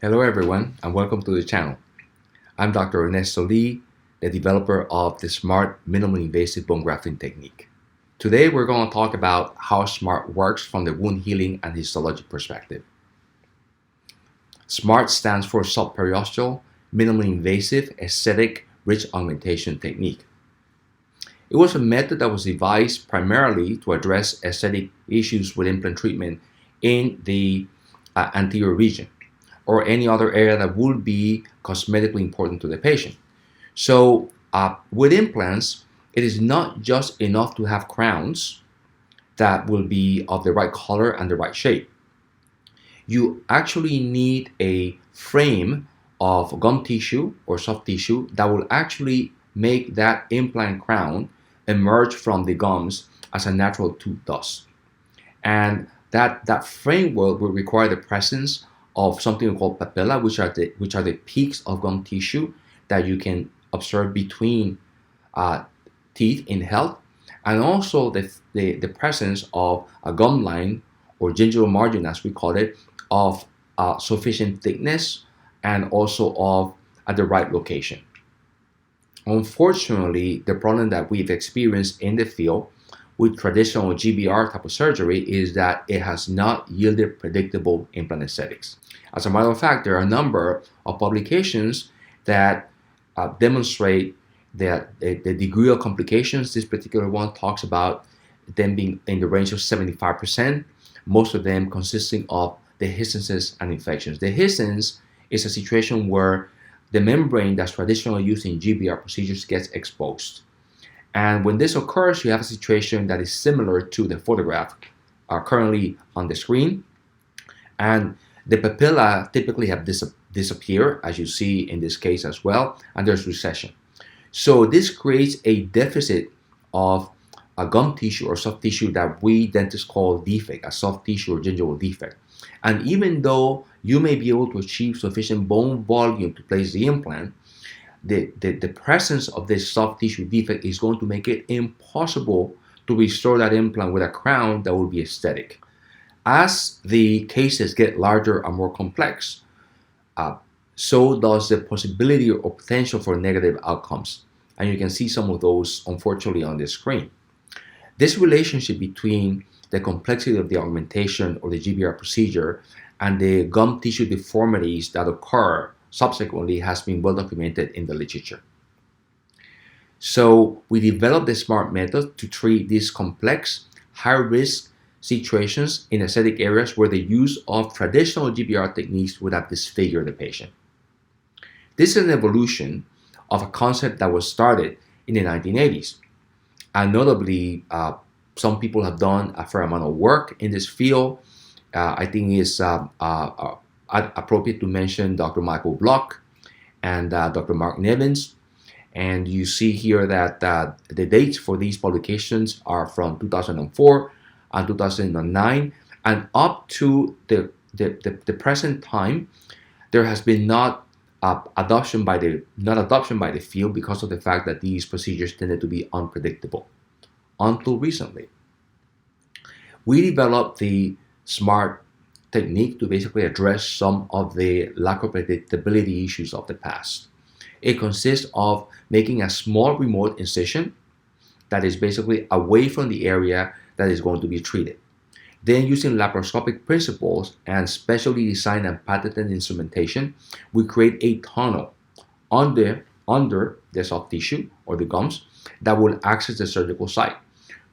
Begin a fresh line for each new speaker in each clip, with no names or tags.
Hello everyone and welcome to the channel. I'm Dr. Ernesto Lee, the developer of the S.M.A.R.T minimally invasive bone grafting technique. Today we're going to talk about how S.M.A.R.T works from the wound healing and histologic perspective. S.M.A.R.T stands for subperiosteal, minimally invasive, aesthetic, rich augmentation technique. It was a method that was devised primarily to address aesthetic issues with implant treatment in the anterior region, or any other area that would be cosmetically important to the patient. So with implants, it is not just enough to have crowns that will be of the right color and the right shape. You actually need a frame of gum tissue or soft tissue that will actually make that implant crown emerge from the gums as a natural tooth does. And that framework will require the presence of something called papilla, which are the peaks of gum tissue that you can observe between teeth in health, and also the presence of a gum line or gingival margin, as we call it, of sufficient thickness and also of at the right location. Unfortunately, the problem that we've experienced in the field with traditional GBR type of surgery is that it has not yielded predictable implant aesthetics. As a matter of fact, there are a number of publications that demonstrate that the degree of complications. This particular one talks about them being in the range of 75%, most of them consisting of dehiscences and infections. Dehiscence is a situation where the membrane that's traditionally used in GBR procedures gets exposed. And when this occurs, you have a situation that is similar to the photograph currently on the screen. And the papilla typically have disappeared, as you see in this case as well, and there's recession. So this creates a deficit of a gum tissue or soft tissue that we dentists call defect, a soft tissue or gingival defect. And even though you may be able to achieve sufficient bone volume to place the implant, the presence of this soft tissue defect is going to make it impossible to restore that implant with a crown that will be aesthetic. As the cases get larger and more complex, so does the possibility or potential for negative outcomes. And you can see some of those, unfortunately, on the screen. This relationship between the complexity of the augmentation or the GBR procedure and the gum tissue deformities that occur subsequently has been well documented in the literature. So we developed the S.M.A.R.T method to treat these complex, high-risk situations in aesthetic areas where the use of traditional GBR techniques would have disfigured the patient. This is an evolution of a concept that was started in the 1980s. And notably, some people have done a fair amount of work in this field. I think it's appropriate to mention Dr. Michael Block and Dr. Mark Nevins. And you see here that the dates for these publications are from 2004 and 2009, and up to the present time, there has been not adoption by the field because of the fact that these procedures tended to be unpredictable until recently. We developed the S.M.A.R.T technique to basically address some of the lack of predictability issues of the past. It consists of making a small remote incision that is basically away from the area that is going to be treated. Then, using laparoscopic principles and specially designed and patented instrumentation, we create a tunnel under the soft tissue or the gums that will access the surgical site.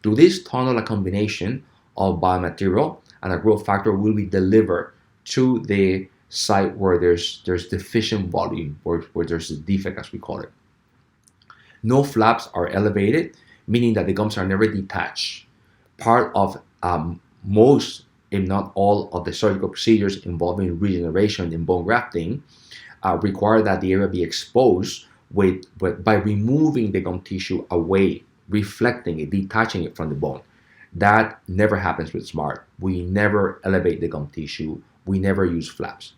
Through this tunnel, a combination of biomaterial and a growth factor will be delivered to the site where there's deficient volume, or where there's a defect, as we call it. No flaps are elevated, meaning that the gums are never detached. Part of most, if not all, of the surgical procedures involving regeneration in bone grafting require that the area be exposed by removing the gum tissue away, reflecting it, detaching it from the bone. That never happens with S.M.A.R.T. We never elevate the gum tissue. We never use flaps.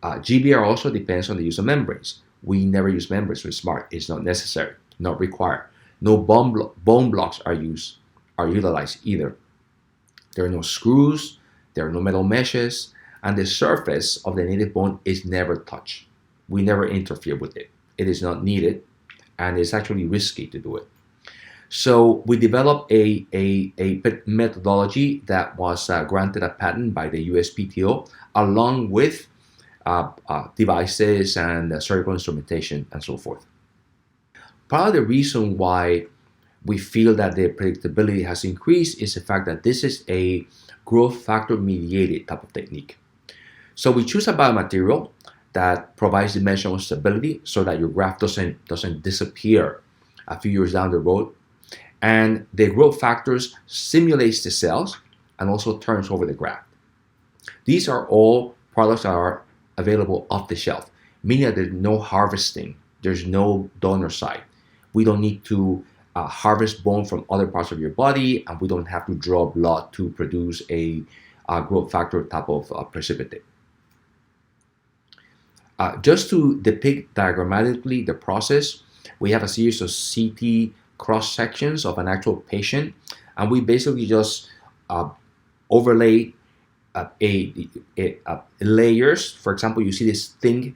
GBR also depends on the use of membranes. We never use membranes with S.M.A.R.T. It's not necessary, not required. No bone blocks are utilized either. There are no screws, there are no metal meshes, and the surface of the native bone is never touched. We never interfere with it. It is not needed, and it's actually risky to do it. So we developed a methodology that was granted a patent by the USPTO, along with devices and surgical instrumentation and so forth. Part of the reason why we feel that the predictability has increased is the fact that this is a growth factor mediated type of technique. So we choose a biomaterial that provides dimensional stability so that your graft doesn't disappear a few years down the road. And the growth factors stimulates the cells and also turns over the graft. These are all products that are available off the shelf, meaning that there's no harvesting, there's no donor site. We don't need to harvest bone from other parts of your body, and we don't have to draw blood to produce a growth factor type of precipitate. Just to depict diagrammatically the process, we have a series of CT cross sections of an actual patient, and we basically just overlay layers. For example, you see this thin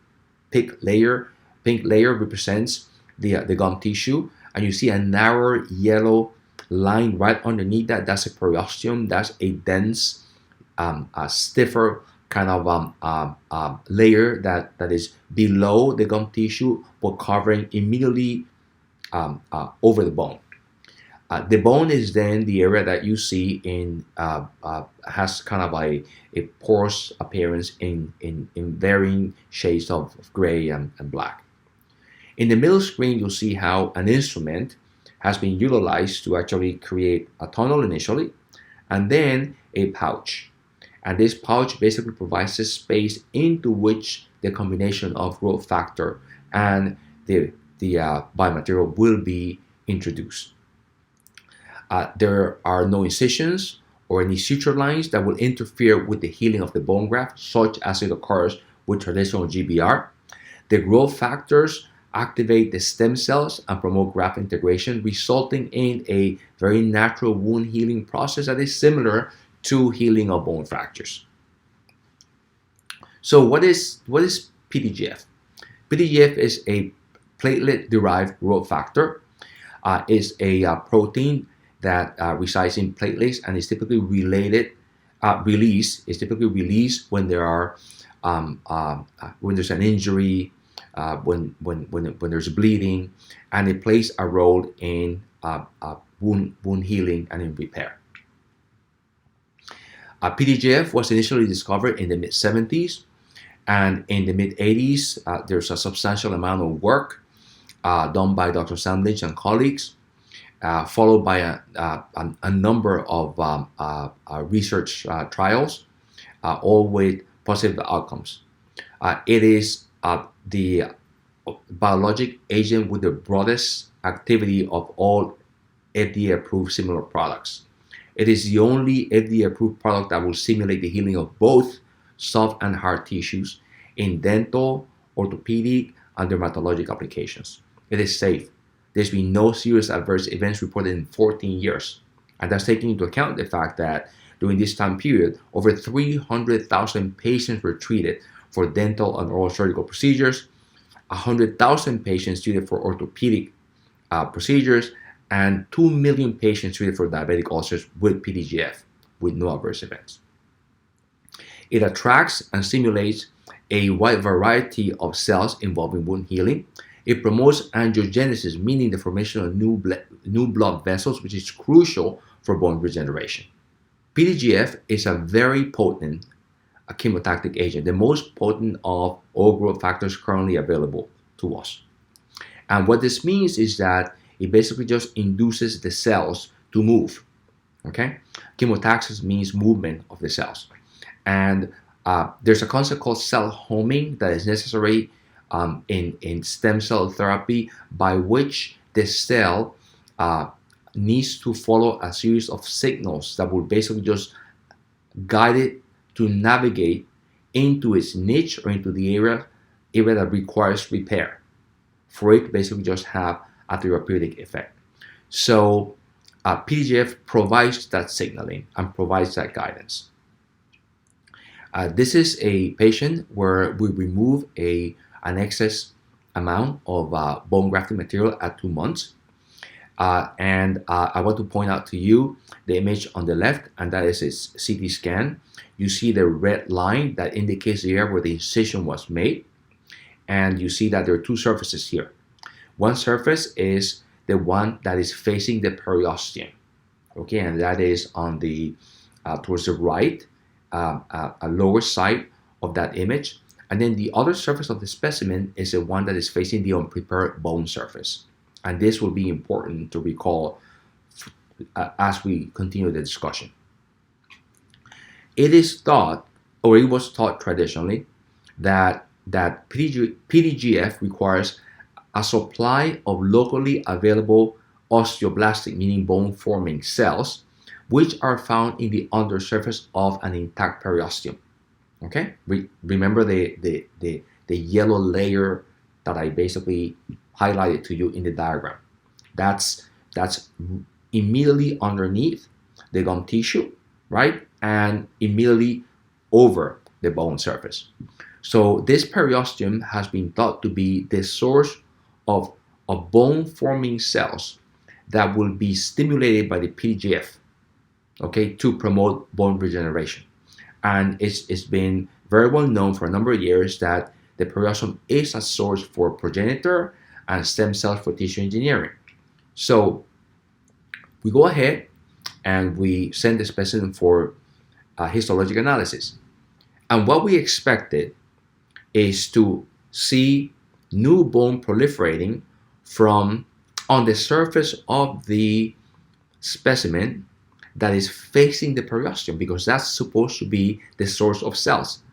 pink layer. Pink layer represents the gum tissue, and you see a narrow yellow line right underneath that. That's a periosteum. That's a dense, a stiffer kind of layer that is below the gum tissue, but covering immediately over the bone. The bone is then the area that you see in has kind of a porous appearance in varying shades of gray and black. In the middle screen, you'll see how an instrument has been utilized to actually create a tunnel initially, and then a pouch. And this pouch basically provides the space into which the combination of growth factor and the biomaterial will be introduced. There are no incisions or any suture lines that will interfere with the healing of the bone graft, such as it occurs with traditional GBR. The growth factors activate the stem cells and promote graft integration, resulting in a very natural wound healing process that is similar to healing of bone fractures. So what is PDGF? PDGF is a platelet-derived growth factor. Is a protein that resides in platelets and is typically released when there are when there's an injury, when there's bleeding, and it plays a role in wound healing and in repair. PDGF was initially discovered in the mid-70s, and in the mid-80s, there's a substantial amount of work done by Dr. Sam Lynch and colleagues, followed by a number of research trials, all with positive outcomes. It is the biologic agent with the broadest activity of all FDA-approved similar products. It is the only FDA-approved product that will simulate the healing of both soft and hard tissues in dental, orthopedic, and dermatologic applications. It is safe. There's been no serious adverse events reported in 14 years. And that's taking into account the fact that during this time period, over 300,000 patients were treated for dental and oral surgical procedures, 100,000 patients treated for orthopedic procedures, and 2 million patients treated for diabetic ulcers with PDGF with no adverse events. It attracts and stimulates a wide variety of cells involving wound healing. It promotes angiogenesis, meaning the formation of new blood vessels, which is crucial for bone regeneration. PDGF is a very potent chemotactic agent, the most potent of all growth factors currently available to us. And what this means is that it basically just induces the cells to move. Okay? Chemotaxis means movement of the cells. And there's a concept called cell homing that is necessary in stem cell therapy, by which the cell needs to follow a series of signals that will basically just guide it to navigate into its niche or into the area that requires repair, for it to basically just have a therapeutic effect. So PDGF provides that signaling and provides that guidance. This is a patient where we remove an excess amount of bone grafting material at 2 months. I want to point out to you the image on the left, and that is its CT scan. You see the red line that indicates the area where the incision was made, and you see that there are two surfaces here. One surface is the one that is facing the periosteum, okay, and that is on the towards the right, a lower side of that image. And then the other surface of the specimen is the one that is facing the unprepared bone surface. And this will be important to recall as we continue the discussion. It is thought, or it was taught traditionally, that PDGF requires a supply of locally available osteoblastic, meaning bone-forming cells, which are found in the undersurface of an intact periosteum. Okay, remember the yellow layer that I basically highlighted to you in the diagram. That's immediately underneath the gum tissue, right, and immediately over the bone surface. So this periosteum has been thought to be the source of bone-forming cells that will be stimulated by the PDGF, okay, to promote bone regeneration. And it's been very well known for a number of years that the periosteum is a source for progenitor and stem cells for tissue engineering. So we go ahead and we send the specimen for histologic analysis. And what we expected is to see new bone proliferating from on the surface of the specimen that is facing the periosteum, because that's supposed to be the source of cells.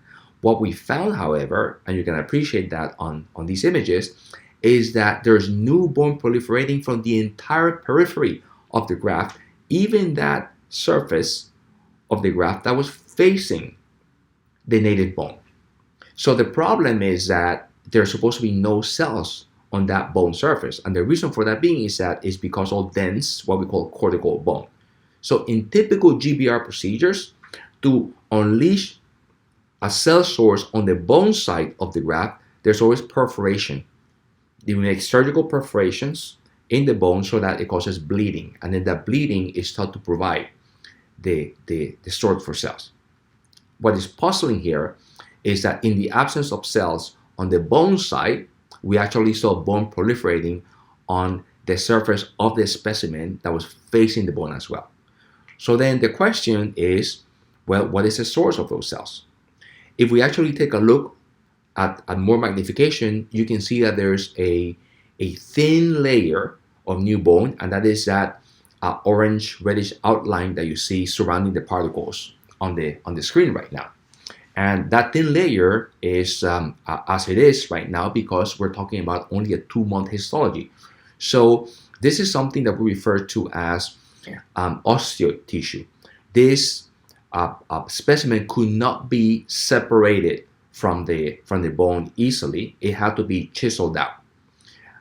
What we found, however, and you can appreciate that on these images, is that there's new bone proliferating from the entire periphery of the graft, even that surface of the graft that was facing the native bone. So the problem is that there's supposed to be no cells on that bone surface, and the reason for that being is that it's because of dense, what we call cortical bone. So in typical GBR procedures, to unleash a cell source on the bone side of the graft, there's always perforation. You make surgical perforations in the bone so that it causes bleeding, and then that bleeding is thought to provide the source for cells. What is puzzling here is that in the absence of cells on the bone side, we actually saw bone proliferating on the surface of the specimen that was facing the bone as well. So then the question is, well, what is the source of those cells? If we actually take a look at more magnification, you can see that there's a thin layer of new bone, and that is that orange reddish outline that you see surrounding the particles on the screen right now. And that thin layer is as it is right now because we're talking about only a 2-month histology. So this is something that we refer to as osteotissue. This specimen could not be separated from the bone easily. It had to be chiseled out.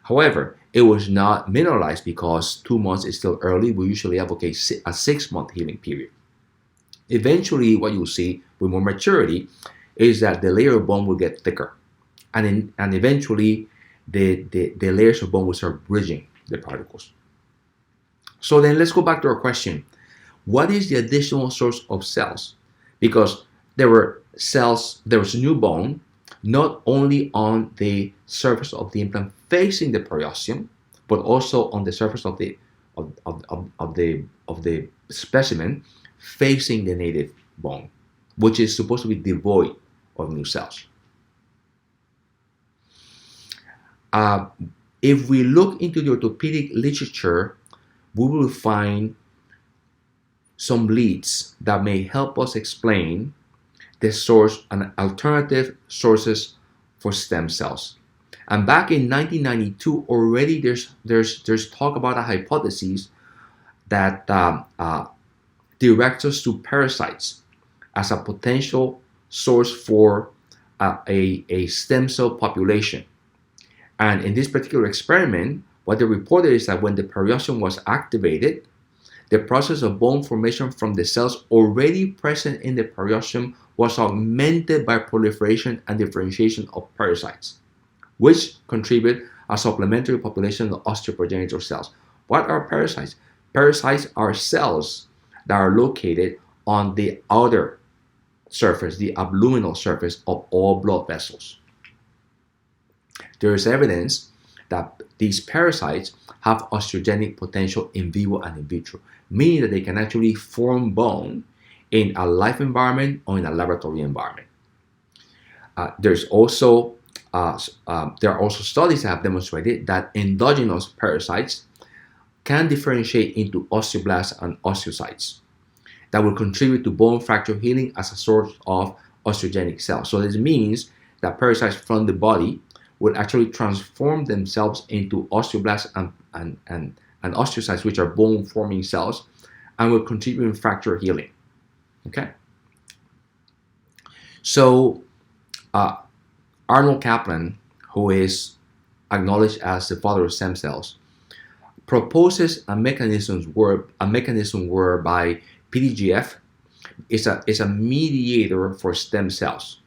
However, it was not mineralized because 2 months is still early. We usually have a 6-month healing period. Eventually, what you'll see with more maturity is that the layer of bone will get thicker, and eventually the layers of bone will start bridging the particles. So then let's go back to our question. What is the additional source of cells? Because there were cells, there was new bone, not only on the surface of the implant facing the periosteum, but also on the surface of the specimen facing the native bone, which is supposed to be devoid of new cells. If we look into the orthopedic literature, we will find some leads that may help us explain the source and alternative sources for stem cells. And back in 1992, already there's talk about a hypothesis that directs us to parasites as a potential source for a stem cell population. And in this particular experiment, what they reported is that when the periosteum was activated, the process of bone formation from the cells already present in the periosteum was augmented by proliferation and differentiation of parasites, which contribute a supplementary population of osteoprogenitor cells. What are parasites? Parasites are cells that are located on the outer surface, the abluminal surface of all blood vessels. There is evidence that these parasites have osteogenic potential in vivo and in vitro, meaning that they can actually form bone in a live environment or in a laboratory environment. There are also studies that have demonstrated that endogenous parasites can differentiate into osteoblasts and osteocytes that will contribute to bone fracture healing as a source of osteogenic cells. So this means that parasites from the body would actually transform themselves into osteoblasts and osteocytes, which are bone-forming cells, and will contribute in fracture healing. Okay. So Arnold Kaplan, who is acknowledged as the father of stem cells, proposes a mechanism whereby PDGF is a mediator for stem cells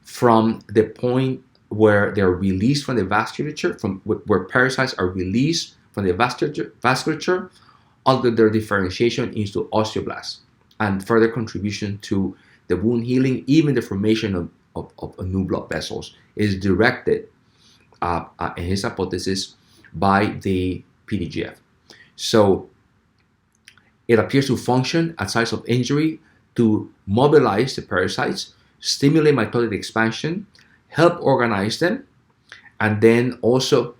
from the point where they're released from the vasculature, where parasites are released from the vasculature until their differentiation into osteoblasts and further contribution to the wound healing. Even the formation of new blood vessels is directed in his hypothesis by the PDGF. So it appears to function at sites of injury to mobilize the parasites, stimulate mitotic expansion, help organize them, and then also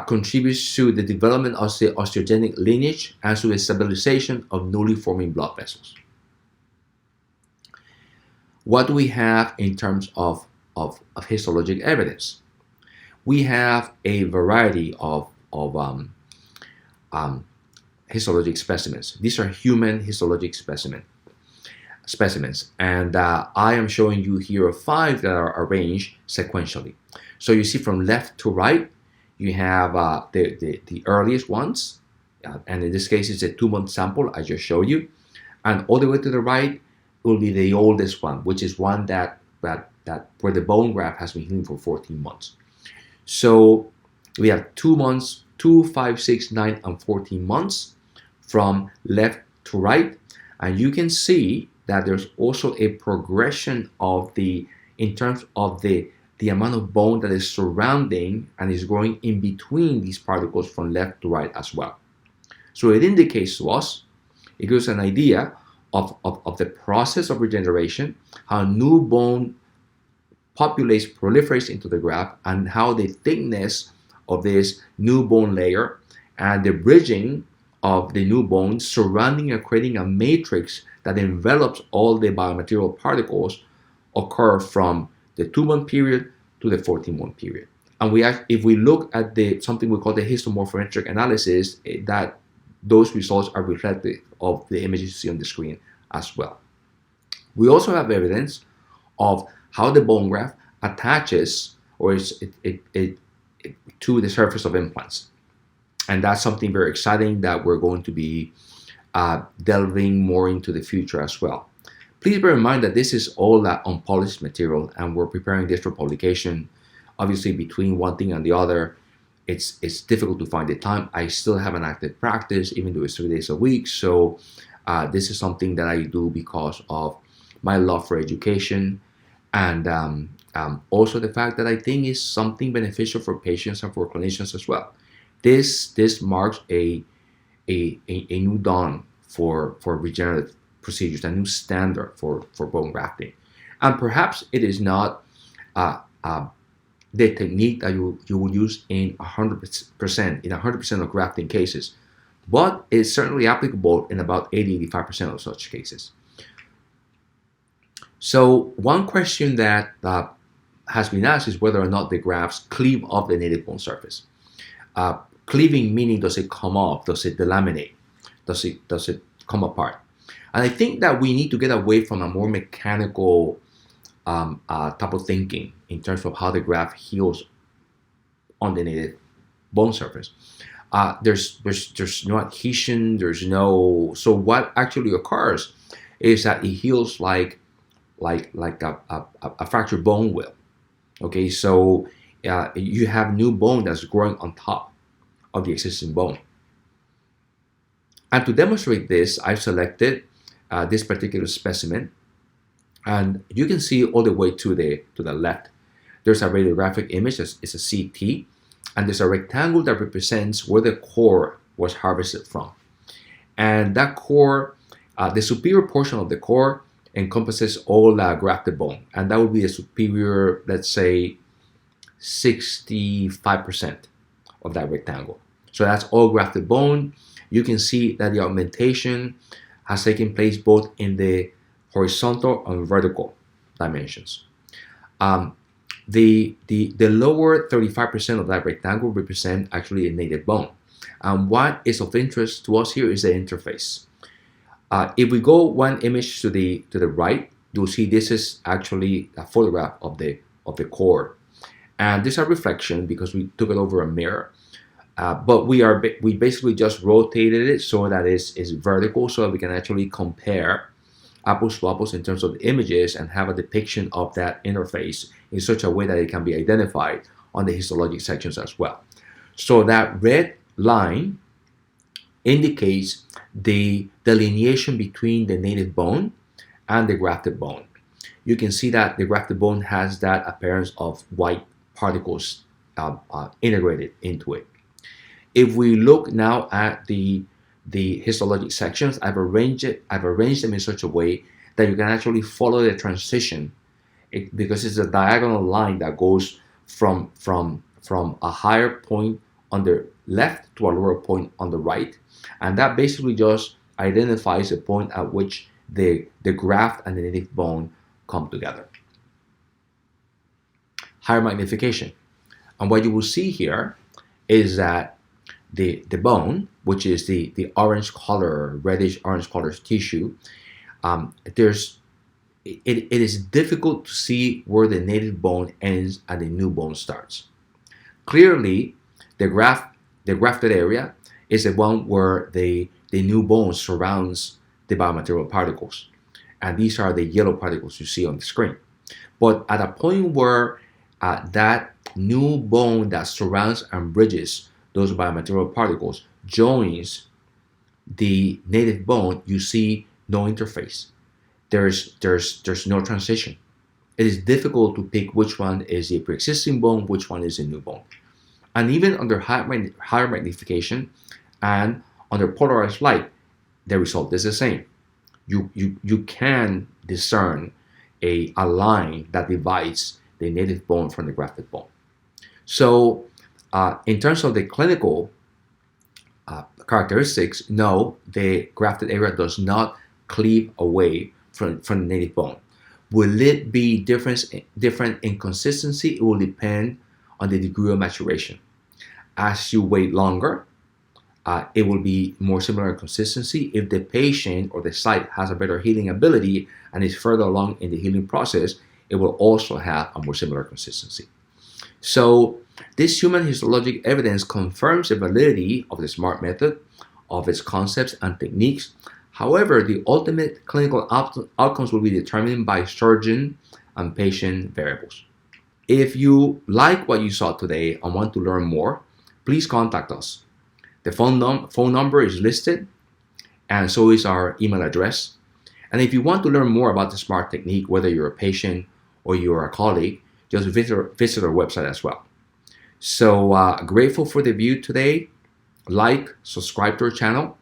contributes to the development of the osteogenic lineage and to the stabilization of newly forming blood vessels. What do we have in terms of histologic evidence? We have a variety of histologic specimens. These are human histologic specimens, and I am showing you here 5 that are arranged sequentially. So you see from left to right, you have the earliest ones, and in this case it's a 2-month sample I just showed you, and all the way to the right will be the oldest one, which is one that where the bone graft has been healing for 14 months. So we have 2 months, 2, 5, 6, 9, and 14 months from left to right, and you can see that there's also a progression in terms of the amount of bone that is surrounding and is growing in between these particles from left to right as well. So it indicates to us, it gives an idea of the process of regeneration, how new bone proliferates into the graft, and how the thickness of this new bone layer and the bridging of the new bone surrounding and creating a matrix that envelops all the biomaterial particles occur from the 2-month period to the 14-month period. And if we look at something we call the histomorphometric analysis, that those results are reflective of the images you see on the screen as well. We also have evidence of how the bone graft attaches to the surface of implants. And that's something very exciting that we're going to be delving more into the future as well. Please bear in mind that this is all that unpolished material, and we're preparing this for publication. Obviously, between one thing and the other, it's difficult to find the time. I still have an active practice, even though it's 3 days a week. So this is something that I do because of my love for education, and also the fact that I think is something beneficial for patients and for clinicians as well. This marks a new dawn for regenerative procedures, a new standard for bone grafting. And perhaps it is not the technique that you will use in 100% of grafting cases, but it's certainly applicable in about 80-85% of such cases. So one question that has been asked is whether or not the grafts cleave off the native bone surface. Cleaving meaning, does it come off? Does it delaminate? Does it come apart? And I think that we need to get away from a more mechanical type of thinking in terms of how the graft heals on the native bone surface. There's no adhesion. So what actually occurs is that it heals like like a fractured bone will. Okay, so you have new bone that's growing on top of the existing bone. And to demonstrate this, I've selected this particular specimen, and you can see all the way to the left. There's a radiographic image, it's a CT, and there's a rectangle that represents where the core was harvested from. And that core, the superior portion of the core encompasses all grafted bone, and that would be the superior, let's say, 65% of that rectangle. So that's all grafted bone. You can see that the augmentation has taken place both in the horizontal and vertical dimensions. The lower 35% of that rectangle represent actually a native bone. And what is of interest to us here is the interface. If we go one image to the right, you'll see this is actually a photograph of the core, and this is a reflection because we took it over a mirror. But we basically just rotated it so that it's vertical, so that we can actually compare apples to apples in terms of the images and have a depiction of that interface in such a way that it can be identified on the histologic sections as well. So that red line indicates the delineation between the native bone and the grafted bone. You can see that the grafted bone has that appearance of white particles integrated into it. If we look now at the histologic sections, I've arranged them in such a way that you can actually follow the transition, because it's a diagonal line that goes from a higher point on the left to a lower point on the right, and that basically just identifies the point at which the graft and the native bone come together. Higher magnification, and what you will see here is that the bone, which is the orange color, reddish orange color tissue, it is difficult to see where the native bone ends and the new bone starts. Clearly, the grafted area is the one where the new bone surrounds the biomaterial particles, and these are the yellow particles you see on the screen. But at a point where that new bone that surrounds and bridges those biomaterial particles joins the native bone, you see no interface. There's no transition. It is difficult to pick which one is the pre-existing bone, which one is a new bone. And even under higher magnification and under polarized light, the result is the same. You can discern a line that divides the native bone from the grafted bone. So in terms of the clinical characteristics, no, the grafted area does not cleave away from the native bone. Will it be different in consistency? It will depend on the degree of maturation. As you wait longer, it will be more similar in consistency. If the patient or the site has a better healing ability and is further along in the healing process, it will also have a more similar consistency. So this human histologic evidence confirms the validity of the S.M.A.R.T method, of its concepts and techniques. However, the ultimate clinical outcomes will be determined by surgeon and patient variables. If you like what you saw today and want to learn more, please contact us. The phone number is listed, and so is our email address. And if you want to learn more about the S.M.A.R.T technique, whether you're a patient or you're a colleague, just visit our website as well. So grateful for the view today. Like, subscribe to our channel,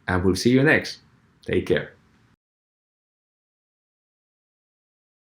and we'll see you next. Take care.